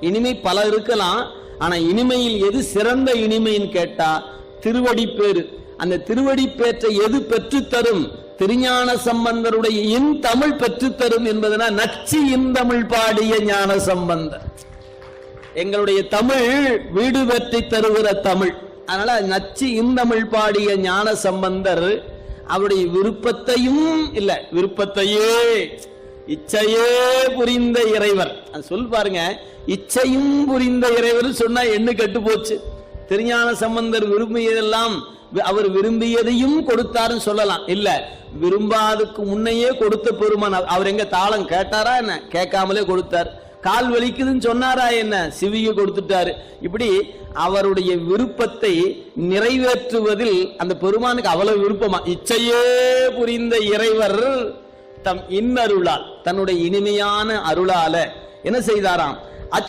இனிமை பல இருக்கலாம், ஆனா இனிமையில் எது சிறந்த இனிமைன்னு கேட்டா திருவடி பேரு. அந்த திருவடி பேற்றை எது பெற்றுத்தரும்? திருஞான சம்பந்தருடைய இன் தமிழ் பெற்றுத்தரும் என்பதுனா நச்சி இந்தமிழ் பாடிய ஞான சம்பந்தர். எங்களுடைய தமிழ் வீடு பெற்றி தருகிற தமிழ். அதனால நச்சி இந்தமிழ் பாடிய ஞான சம்பந்தர் அவருடைய விருப்பத்தையும் இல்ல, விருப்பத்தையே இச்சையே புரிந்த இறைவர். சொல் பாருங்க, இச்சையும் புரிந்த இறைவர் சொன்னா என்ன கெட்டு போச்சு. திருஞான சம்பந்தர் விரும்பியதெல்லாம் அவர் விரும்பியதையும் கொடுத்தாருன்னு சொல்லலாம். இல்ல, விரும்பாதுக்கு முன்னையே கொடுத்த பெருமான். அவர் எங்க தாளம் கேட்டாரா என்ன? கேட்காமலே கொடுத்தார். கால் வலிக்குதுன்னு சொன்னாரா என்ன? சிவிய கொடுத்துட்டாரு. இப்படி அவருடைய விருப்பத்தை நிறைவேற்றுவதில் அந்த பெருமானுக்கு அவ்வளவு விருப்பமா. இச்சையே புரிந்த இறைவர் தம் இன்னருளால், தன்னுடைய இனிமையான அருளால என்ன செய்தாராம்?